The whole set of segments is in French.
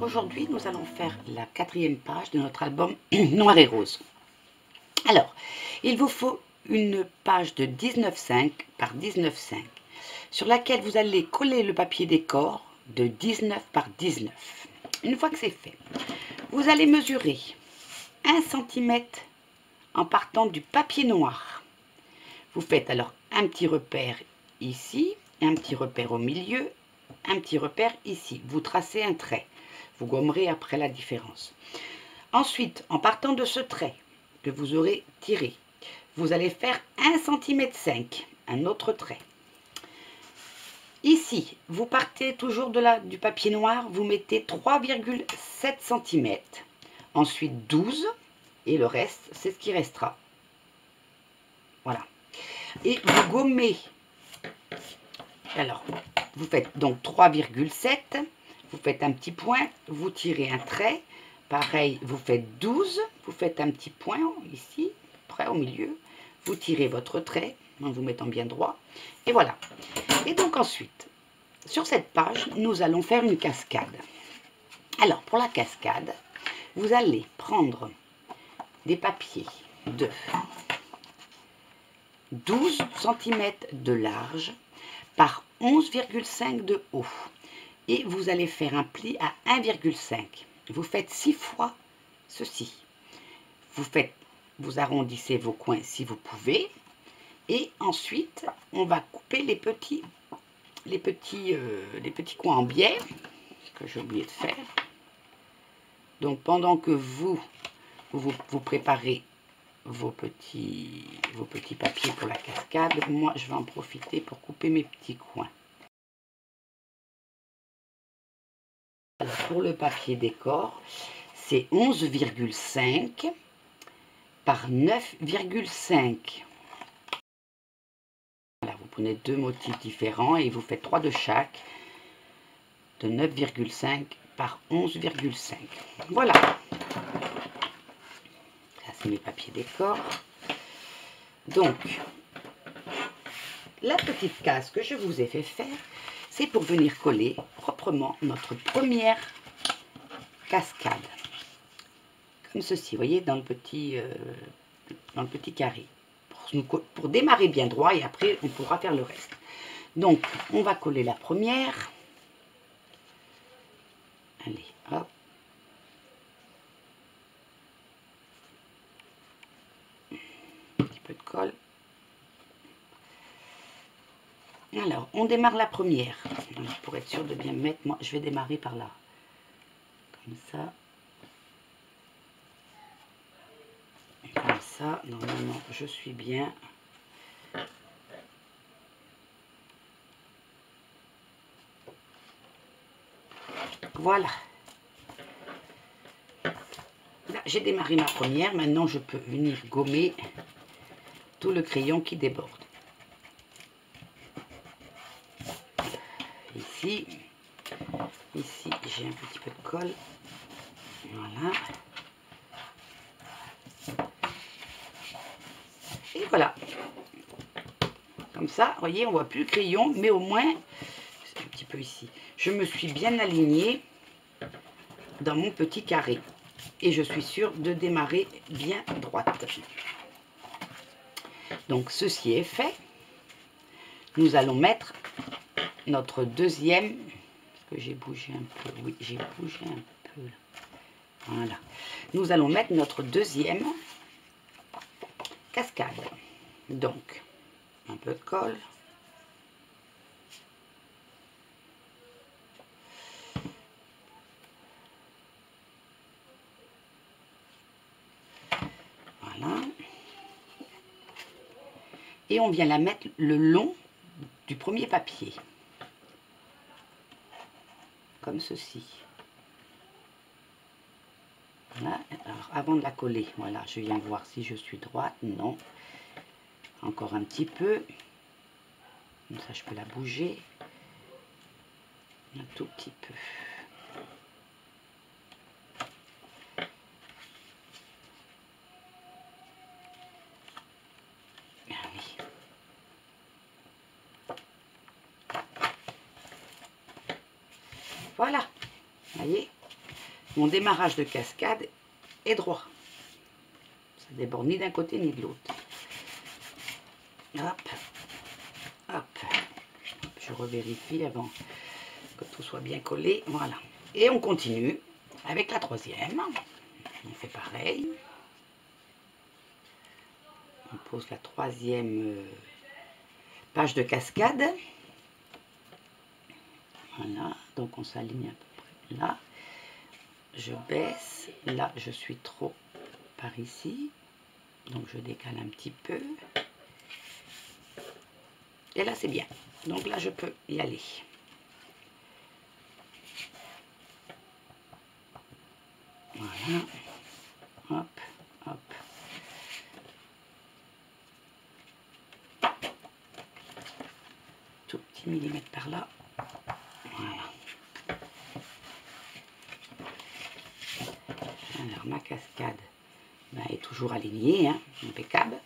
aujourd'hui, nous allons faire la 4e page de notre album Noir et Rose. Alors, il vous faut une page de 19,5 par 19,5 sur laquelle vous allez coller le papier décor de 19 par 19. Une fois que c'est fait, vous allez mesurer 1 cm en partant du papier noir. Vous faites alors un petit repère ici, un petit repère au milieu, un petit repère ici. Vous tracez un trait. Vous gommerez après la différence. Ensuite, en partant de ce trait que vous aurez tiré, vous allez faire 1,5 cm, un autre trait. Ici, vous partez toujours du papier noir, vous mettez 3,7 cm. Ensuite 12, et le reste, c'est ce qui restera. Voilà. Et vous gommez. Alors, vous faites donc 3,7, vous faites un petit point, vous tirez un trait. Pareil, vous faites 12, vous faites un petit point ici, près au milieu. Vous tirez votre trait en vous mettant bien droit. Et voilà. Et donc ensuite, sur cette page, nous allons faire une cascade. Alors, pour la cascade, vous allez prendre des papiers de 12 cm de large par 11,5 de haut. Et vous allez faire un pli à 1,5. Vous faites 6 fois ceci. Vous arrondissez vos coins si vous pouvez. Et ensuite, on va couper les petits coins en biais que j'ai oublié de faire. Donc pendant que vous préparez vos petits papiers pour la cascade, moi je vais en profiter pour couper mes petits coins. Alors pour le papier décor, c'est 11,5 par 9,5. Voilà, vous prenez deux motifs différents et vous faites 3 de chaque, de 9,5 par 11,5. Voilà. Ça c'est mes papiers décor. Donc, la petite case que je vous ai fait faire, c'est pour venir coller proprement notre première cascade. Comme ceci, vous voyez, dans le petit carré. Pour démarrer bien droit et après, on pourra faire le reste. Donc, on va coller la première. Allez, hop. Un petit peu de colle. Alors, on démarre la première. Pour être sûr de bien mettre, moi, je vais démarrer par là. Comme ça. Et comme ça, normalement, je suis bien. Voilà. Là, j'ai démarré ma première. Maintenant, je peux venir gommer tout le crayon qui déborde. Ici, j'ai un petit peu de colle. Voilà. Et voilà. Comme ça, vous voyez, on voit plus le crayon, mais au moins, c'est un petit peu ici. Je me suis bien alignée dans mon petit carré. Et je suis sûre de démarrer bien droite. Donc, ceci est fait. Nous allons mettre notre deuxième. Est-ce que j'ai bougé un peu? Oui, j'ai bougé un peu. Voilà. Nous allons mettre notre deuxième cascade. Donc, un peu de colle. Voilà. Et on vient la mettre le long du premier papier. Comme ceci. Voilà. Alors, avant de la coller, voilà, je viens voir si je suis droite. Non. Encore un petit peu. Comme ça, je peux la bouger. Un tout petit peu. Ah oui. Voilà. Vous voyez? mon démarrage de cascade est droit. Ça ne déborde ni d'un côté ni de l'autre. Hop, hop. Je revérifie avant que tout soit bien collé. Voilà. Et on continue avec la troisième. On fait pareil. On pose la troisième page de cascade. Voilà, donc on s'aligne à peu près là. Je baisse, là je suis trop par ici, donc je décale un petit peu. Et là c'est bien, donc là je peux y aller. Voilà, hop, hop. Tout petit millimètre par là. Voilà. Alors ma cascade est toujours alignée, hein, impeccable.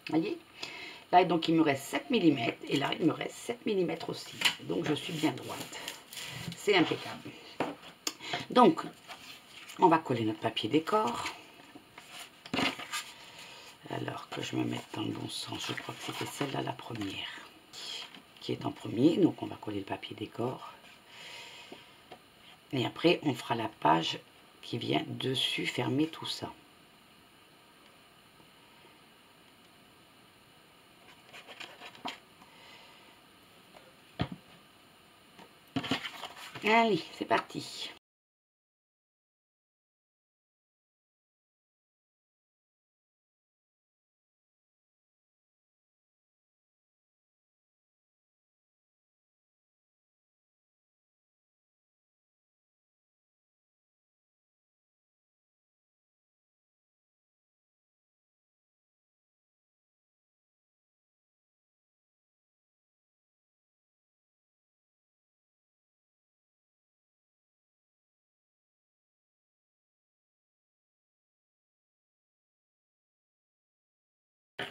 Voyez, là donc il me reste 7 mm et là il me reste 7 mm aussi, donc je suis bien droite, c'est impeccable. Donc on va coller notre papier décor. Alors que je me mette dans le bon sens, je crois que c'était celle-là la première qui est en premier, donc on va coller le papier décor et après on fera la page qui vient dessus fermer tout ça. Allez, c'est parti.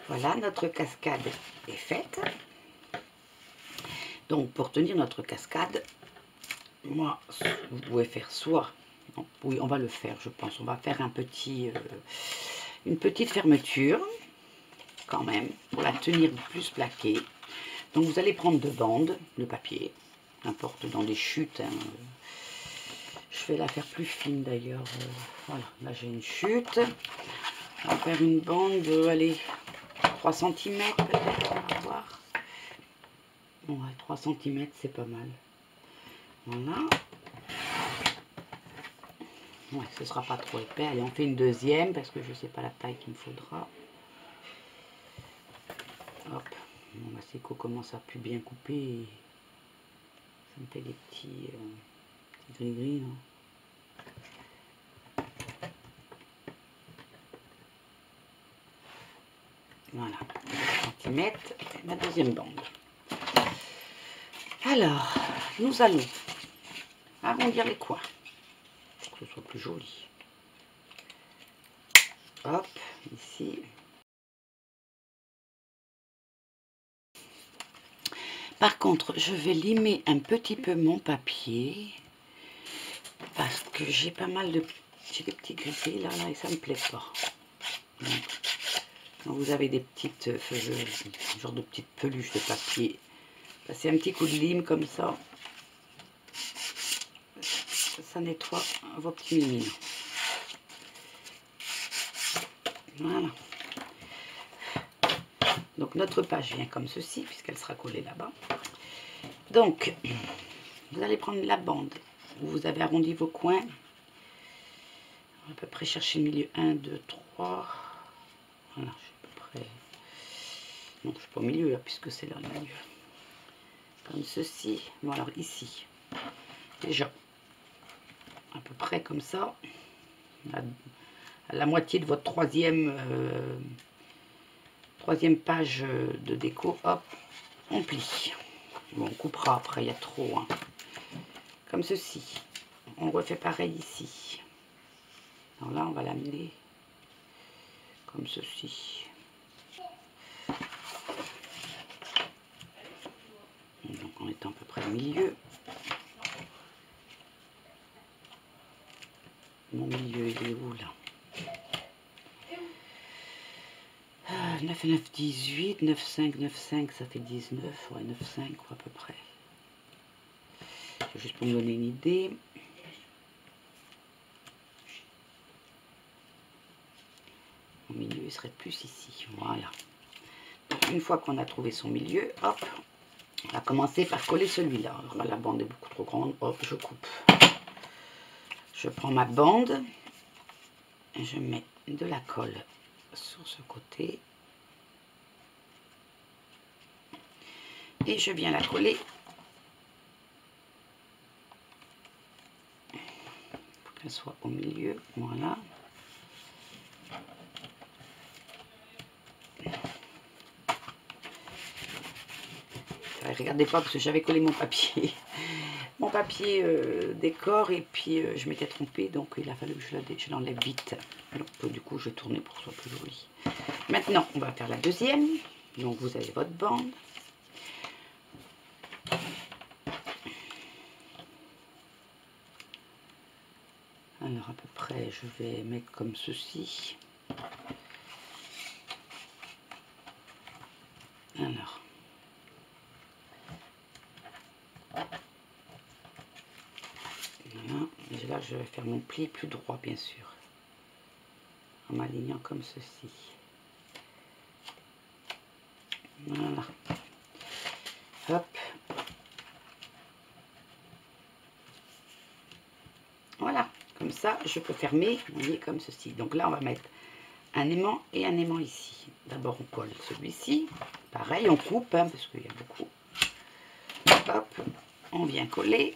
Voilà, notre cascade est faite. Donc pour tenir notre cascade, moi, vous pouvez faire soit, non, oui on va le faire je pense, on va faire un petit, une petite fermeture quand même, pour la tenir plus plaquée. Donc vous allez prendre deux bandes de papier, n'importe dans des chutes, hein. Je vais la faire plus fine d'ailleurs, voilà, là j'ai une chute, on va faire une bande de, allez, 3 cm peut-être, on va voir. Ouais, 3 cm c'est pas mal. Voilà. Ouais, ce sera pas trop épais. Allez, on fait une deuxième parce que je sais pas la taille qu'il me faudra. Hop. Bon, ma séco commence à plus bien couper. Ça me fait des petits gris-gris. Voilà. 3 cm. Ma deuxième bande. Alors, nous allons arrondir les coins pour que ce soit plus joli. Hop, ici. Par contre, je vais limer un petit peu mon papier parce que j'ai pas mal de... J'ai des petits gris là et ça me plaît pas. Donc, quand vous avez des petites genre de petites peluches de papier, passez un petit coup de lime comme ça, ça nettoie vos petits mimines. Voilà. Donc notre page vient comme ceci puisqu'elle sera collée là-bas. Donc, vous allez prendre la bande. Vous avez arrondi vos coins. On va à peu près chercher le milieu. 1, 2, 3. Voilà, je suis à peu près... Non, je ne suis pas au milieu, là, puisque c'est là le milieu. Comme ceci. Bon, alors ici. Déjà, à peu près comme ça. À la moitié de votre troisième page de déco. Hop, on plie. Bon, on coupera après, il y a trop. Hein. Comme ceci. On refait pareil ici. Alors là, on va l'amener comme ceci. Donc, on est à peu près au milieu. Mon milieu, il est où là? 9 et 9, 18. 9, 5, 9, 5, ça fait 19. Ouais, 9, 5, à peu près. C'est juste pour me donner une idée. Mon milieu, il serait plus ici. Voilà. Donc, une fois qu'on a trouvé son milieu, hop, on va commencer par coller celui-là. Alors, la bande est beaucoup trop grande. Hop, je coupe. Je prends ma bande. Et je mets de la colle sur ce côté. Et je viens la coller. Pour qu'elle soit au milieu. Voilà. Regardez pas parce que j'avais collé mon papier. Mon papier décor et puis je m'étais trompée. Donc il a fallu que je l'enlève vite. Donc du coup je vais tourner pour que ce soit plus joli. Maintenant on va faire la deuxième. Donc vous avez votre bande. Alors à peu près je vais mettre comme ceci. Alors. Voilà. Et là je vais faire mon pli plus droit bien sûr. En m'alignant comme ceci. Voilà. Hop. Voilà. Comme ça, je peux fermer, vous voyez, comme ceci. Donc là, on va mettre un aimant et un aimant ici. D'abord, on colle celui-ci. Pareil, on coupe, hein, parce qu'il y a beaucoup. Hop, on vient coller.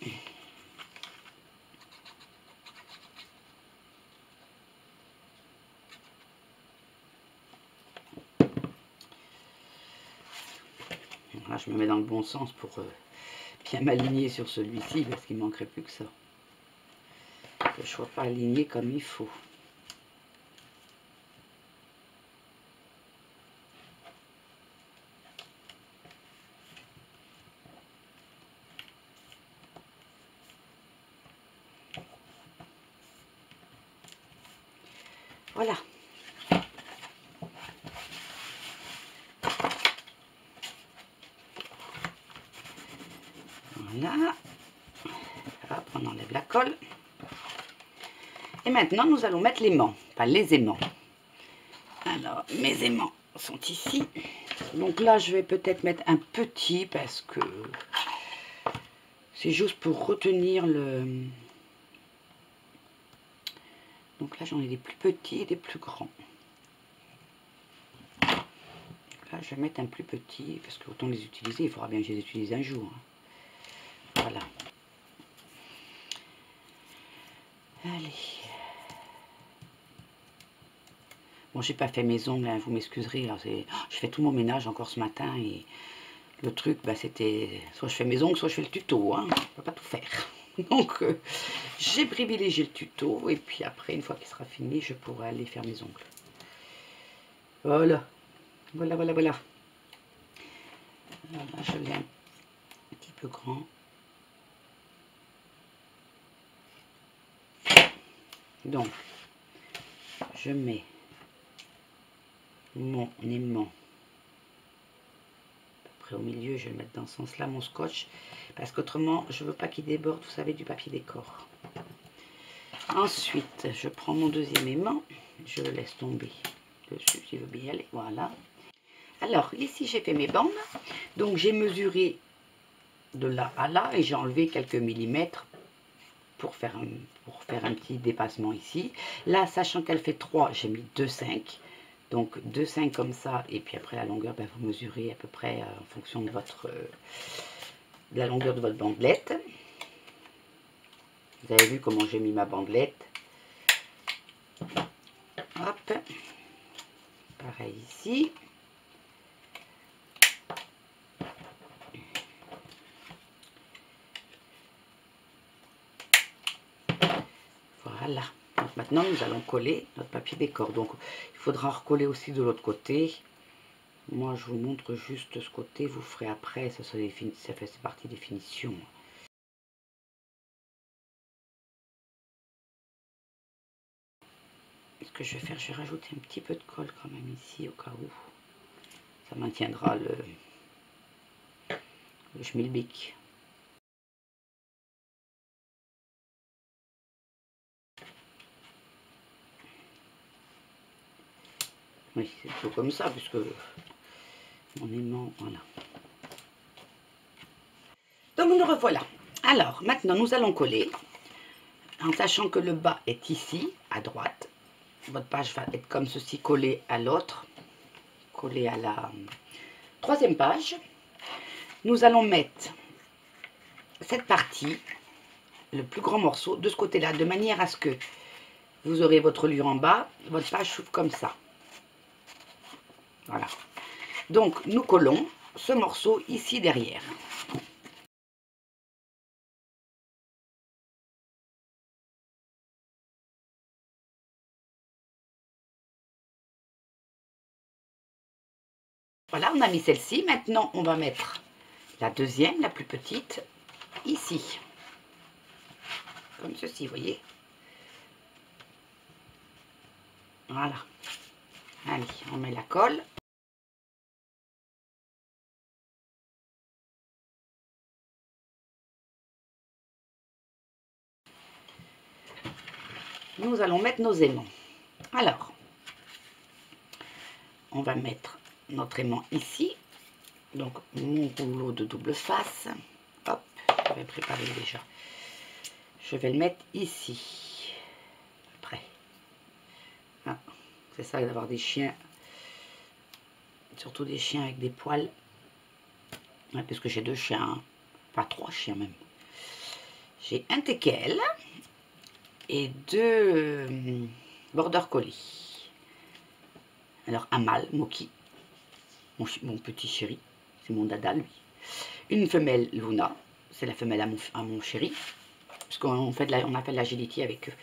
Là, je me mets dans le bon sens pour bien m'aligner sur celui-ci, parce qu'il ne manquerait plus que ça. Que je ne sois pas aligné comme il faut. Voilà. Voilà. Hop, on enlève la colle. Et maintenant, nous allons mettre l'aimant. Enfin, les aimants. Alors, mes aimants sont ici. Donc là, je vais peut-être mettre un petit parce que c'est juste pour retenir le... Donc là, j'en ai des plus petits et des plus grands. Là, je vais mettre un plus petit parce que autant les utiliser, il faudra bien que je les utilise un jour. Voilà. Allez. Bon, j'ai pas fait mes ongles, hein, vous m'excuserez. Je fais tout mon ménage encore ce matin et le truc, bah, c'était soit je fais mes ongles, soit je fais le tuto. Hein. Je peux pas tout faire. Donc, j'ai privilégié le tuto et puis après, une fois qu'il sera fini, je pourrai aller faire mes ongles. Voilà. Voilà, voilà, voilà. Là, je l'ai un petit peu grand. Donc, je mets mon aimant à peu près au milieu. Je vais le mettre dans ce sens-là, mon scotch, parce qu'autrement, je ne veux pas qu'il déborde, vous savez, du papier décor. Ensuite, je prends mon deuxième aimant, je le laisse tomber dessus, s'il veut bien y aller. Voilà. Alors, ici, j'ai fait mes bandes. Donc, j'ai mesuré de là à là et j'ai enlevé quelques millimètres pour faire un petit dépassement ici. Là, sachant qu'elle fait 3, j'ai mis 2,5. Donc 2,5 comme ça, et puis après la longueur, ben, vous mesurez à peu près en fonction de de la longueur de votre bandelette. Vous avez vu comment j'ai mis ma bandelette. Hop. Pareil ici. Voilà. Donc maintenant, nous allons coller notre papier décor. Donc, il faudra recoller aussi de l'autre côté. Moi, je vous montre juste ce côté. Vous ferez après. Ça fait partie des finitions. Ce que je vais faire, je vais rajouter un petit peu de colle quand même ici, au cas où. Ça maintiendra le schmilblick. Oui, c'est plutôt comme ça, puisque mon aimant, voilà. Donc nous revoilà. Alors, maintenant, nous allons coller, en sachant que le bas est ici, à droite. Votre page va être comme ceci, collée à l'autre, collée à la troisième page. Nous allons mettre cette partie, le plus grand morceau, de ce côté-là, de manière à ce que vous aurez votre reliure en bas, votre page s'ouvre comme ça. Voilà. Donc, nous collons ce morceau ici derrière. Voilà, on a mis celle-ci. Maintenant, on va mettre la deuxième, la plus petite, ici. Comme ceci, vous voyez. Voilà. Allez, on met la colle. Nous allons mettre nos aimants. Alors, on va mettre notre aimant ici. Donc, mon rouleau de double face. Hop, je vais préparer déjà. Je vais le mettre ici. Après. Ah, c'est ça d'avoir des chiens. Surtout des chiens avec des poils. Ouais, puisque j'ai 2 chiens. Hein. Pas 3 chiens même. J'ai un teckel et 2 border collie. Alors, un mâle, Moki. Mon petit chéri. C'est mon dada, lui. Une femelle, Luna. C'est la femelle à mon chéri. Parce qu'on a fait de l'agility avec eux.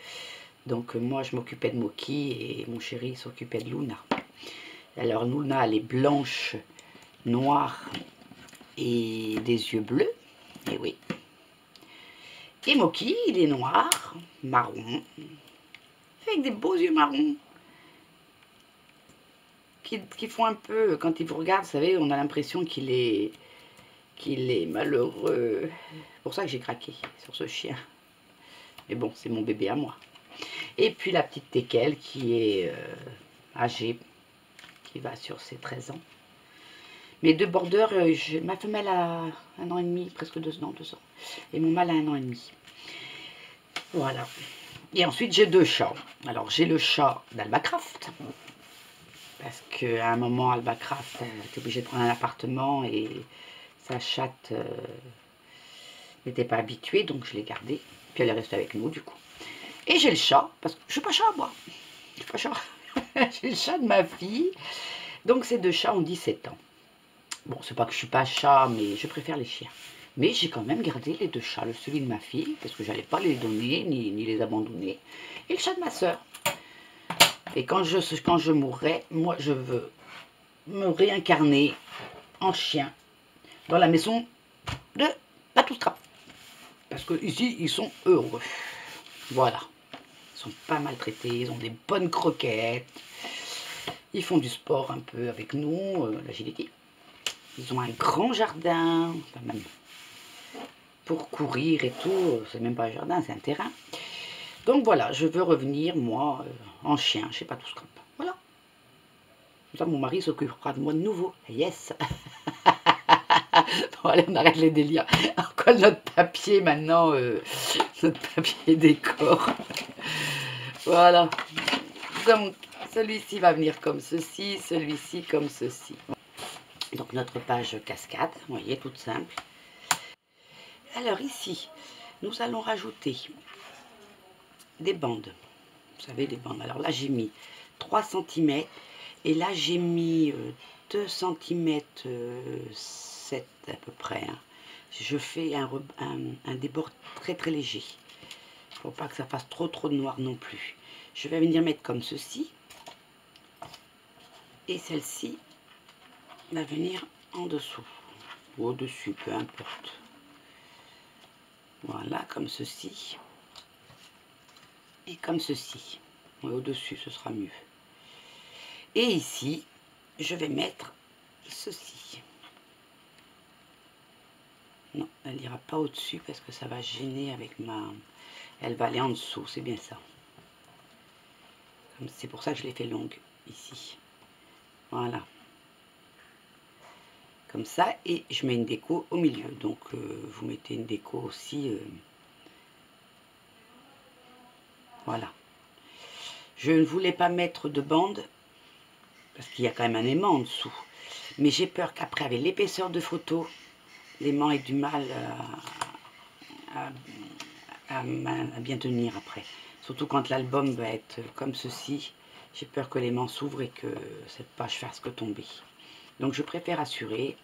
Donc, moi, je m'occupais de Moki et mon chéri s'occupait de Luna. Alors, Luna, elle est blanche, noire et des yeux bleus. Et oui. Et Moki, il est noir, marron, avec des beaux yeux marrons. Qui font un peu, quand il vous regarde, vous savez, on a l'impression qu'il est malheureux. C'est pour ça que j'ai craqué sur ce chien. Mais bon, c'est mon bébé à moi. Et puis la petite teckel qui est âgée, qui va sur ses 13 ans. Mes 2 bordeurs, ma femelle a 1 an et demi, presque 2 ans, 2 ans. Et mon mâle a 1 an et demi. Voilà. Et ensuite, j'ai 2 chats. Alors, j'ai le chat d'Albacraft. Parce qu'à un moment, Albacraft était obligé de prendre un appartement et sa chatte n'était pas habituée, donc je l'ai gardée. Puis elle est restée avec nous, du coup. Et j'ai le chat, parce que je suis pas chat, moi. Je suis pas chat. J'ai le chat de ma fille. Donc, ces 2 chats ont 17 ans. Bon, c'est pas que je suis pas chat, mais je préfère les chiens. Mais j'ai quand même gardé les 2 chats. Celui de ma fille, parce que j'allais pas les donner, ni les abandonner. Et le chat de ma soeur. Et quand je mourrai, moi, je veux me réincarner en chien dans la maison de Patoustra. Parce que ici, ils sont heureux. Voilà. Ils sont pas maltraités, ils ont des bonnes croquettes. Ils font du sport un peu avec nous, l'agility. Ils ont un grand jardin, enfin même pour courir et tout. C'est même pas un jardin, c'est un terrain. Donc voilà, je veux revenir, moi, en chien, je sais pas tout ce qu'on... Voilà. Comme ça, mon mari s'occupera de moi de nouveau. Yes. Bon, allez, on arrête les délires. On colle notre papier maintenant, notre papier décor. Voilà. Comme celui-ci va venir comme ceci, celui-ci comme ceci. Donc notre page cascade, vous voyez, toute simple. Alors ici, nous allons rajouter des bandes. Vous savez, les bandes. Alors là, j'ai mis 3 cm et là, j'ai mis 2 cm 7 à peu près. Hein. Je fais un débord très très léger. Il ne faut pas que ça fasse trop de noir non plus. Je vais venir mettre comme ceci. Et celle-ci va venir en dessous. Ou au-dessus, peu importe. Voilà, comme ceci. Et comme ceci. Au-dessus, ce sera mieux. Et ici, je vais mettre ceci. Non, elle n'ira pas au-dessus parce que ça va gêner avec ma... Elle va aller en dessous, c'est bien ça. C'est pour ça que je l'ai fait longue, ici. Voilà. Comme ça, et je mets une déco au milieu. Donc, vous mettez une déco aussi. Voilà. Je ne voulais pas mettre de bande, parce qu'il y a quand même un aimant en dessous. Mais j'ai peur qu'après, avec l'épaisseur de photo, l'aimant ait du mal à bien tenir après. Surtout quand l'album va être comme ceci. J'ai peur que l'aimant s'ouvre et que cette page fasse que tomber. Donc je préfère assurer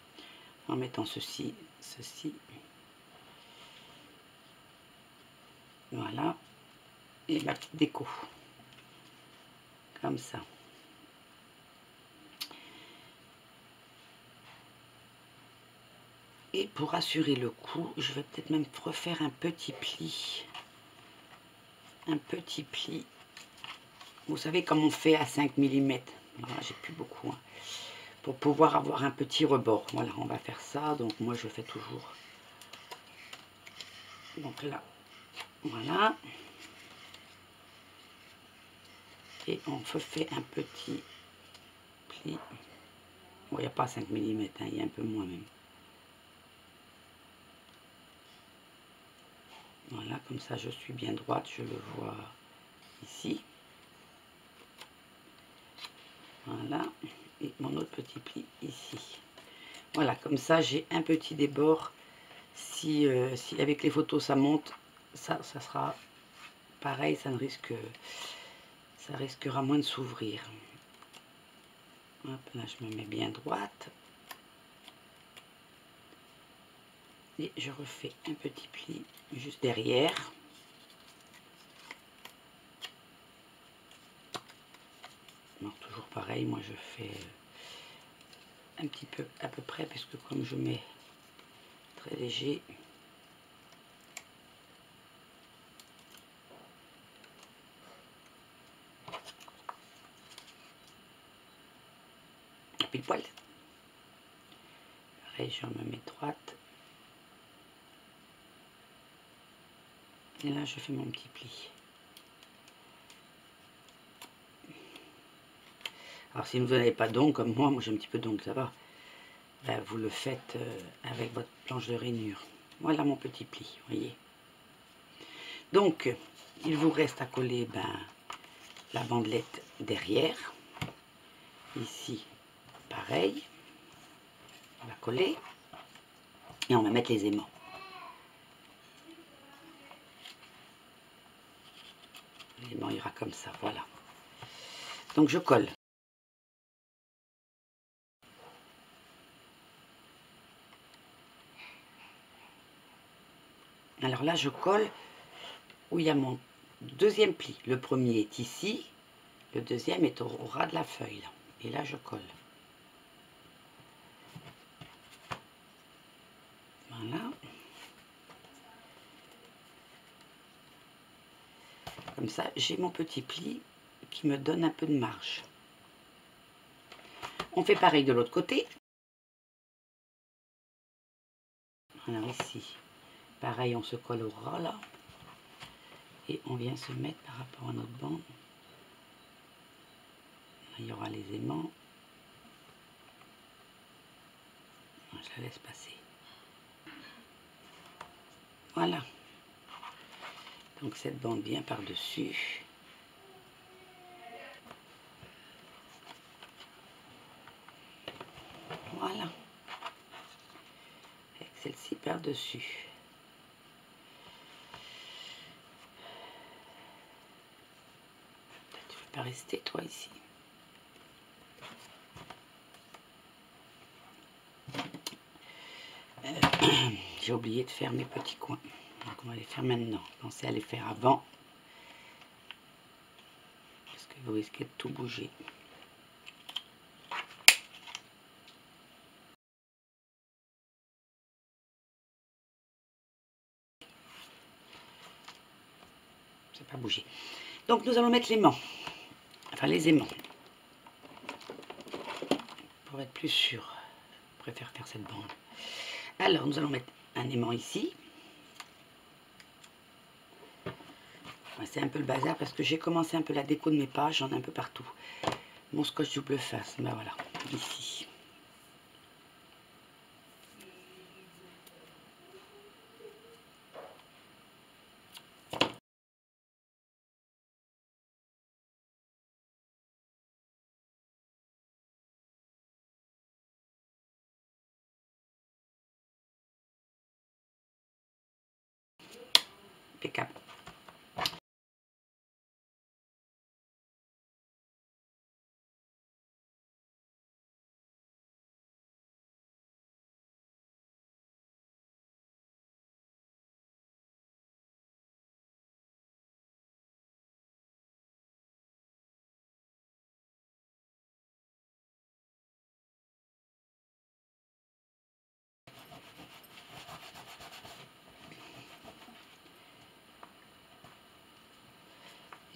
en mettant ceci, ceci. Voilà. Et ma petite déco. Comme ça. Et pour assurer le coup, je vais peut-être même refaire un petit pli. Un petit pli. Vous savez comme on fait à 5 mm. Voilà, j'ai plus beaucoup. Hein. Pour pouvoir avoir un petit rebord. Voilà, on va faire ça. Donc moi je fais toujours. Donc là, voilà. Et on fait un petit pli. Bon, il n'y a pas 5 mm, hein, il y a un peu moins même. Voilà, comme ça je suis bien droite, je le vois ici. Voilà, et mon autre petit pli ici. Voilà, comme ça j'ai un petit débord. Si avec les photos ça monte, ça sera pareil, ça risquera moins de s'ouvrir. Hop, là je me mets bien droite. Et je refais un petit pli juste derrière. Alors toujours pareil, moi je fais un petit peu à peu près, parce que comme je mets très léger, pile poil. Pareil, je me mets droite. Et là, je fais mon petit pli. Alors, si vous n'avez pas d'ongles comme moi j'ai un petit peu d'ongles, ça va. Ben, vous le faites avec votre planche de rainure. Voilà mon petit pli, voyez. Donc, il vous reste à coller la bandelette derrière. Ici, pareil. On va coller. Et on va mettre les aimants. L'aimant ira comme ça, voilà. Donc, je colle. Alors là, je colle où il y a mon deuxième pli. Le premier est ici, le deuxième est au ras de la feuille. Là. Et là, je colle. Voilà. Comme ça, j'ai mon petit pli qui me donne un peu de marge. On fait pareil de l'autre côté. Alors ici, pareil, on se colle au ras là. Et on vient se mettre par rapport à notre bande. Là, il y aura les aimants. Je la laisse passer. Voilà. Donc cette bande vient par-dessus. Voilà. Avec celle-ci par-dessus. Tu ne veux pas rester toi ici. J'ai oublié de faire mes petits coins. Donc on va les faire maintenant. Pensez à les faire avant. Parce que vous risquez de tout bouger. Ça n'a pas bougé. Donc nous allons mettre l'aimant. Enfin les aimants. Pour être plus sûr. Je préfère faire cette bande. Alors nous allons mettre un aimant ici. C'est un peu le bazar parce que j'ai commencé un peu la déco de mes pages, j'en ai un peu partout. Mon scotch double face, ben voilà, ici. Impeccable.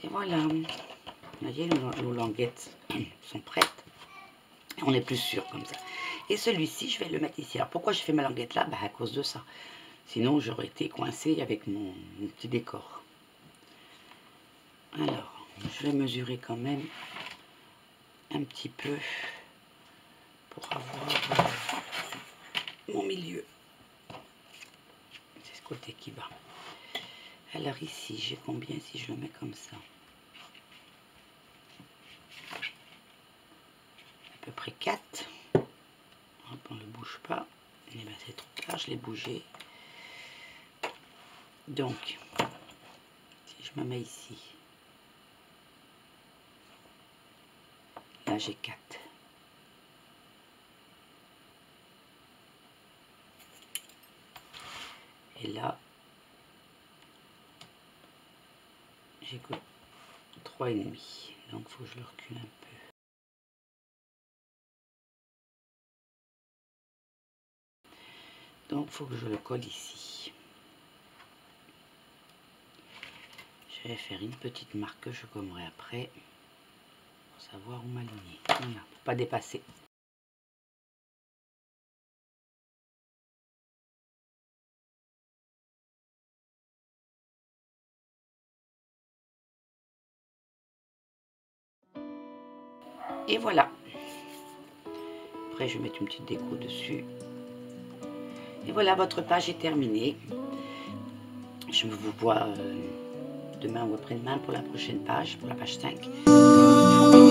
Et voilà. Vous voyez, nos languettes sont prêtes. On est plus sûr comme ça. Et celui-ci, je vais le mettre ici. Alors pourquoi je fais ma languette là? À cause de ça. Sinon, j'aurais été coincée avec mon petit décor. Alors, je vais mesurer quand même un petit peu pour avoir mon milieu. C'est ce côté qui va. Alors ici, j'ai combien si je le mets comme ça? À peu près 4. Hop, on ne le bouge pas. Et bien c'est trop tard, je l'ai bougé. Donc, si je me mets ici, là j'ai 4. Et là, j'ai que 3,5. Donc, il faut que je le recule un peu. Donc, il faut que je le colle ici. Je vais faire une petite marque que je gommerai après pour savoir où m'aligner. Voilà, pour pas dépasser. Et voilà. Après, je vais mettre une petite déco dessus. Et voilà, votre page est terminée. Je vous vois demain ou après-demain pour la prochaine page, pour la page 5.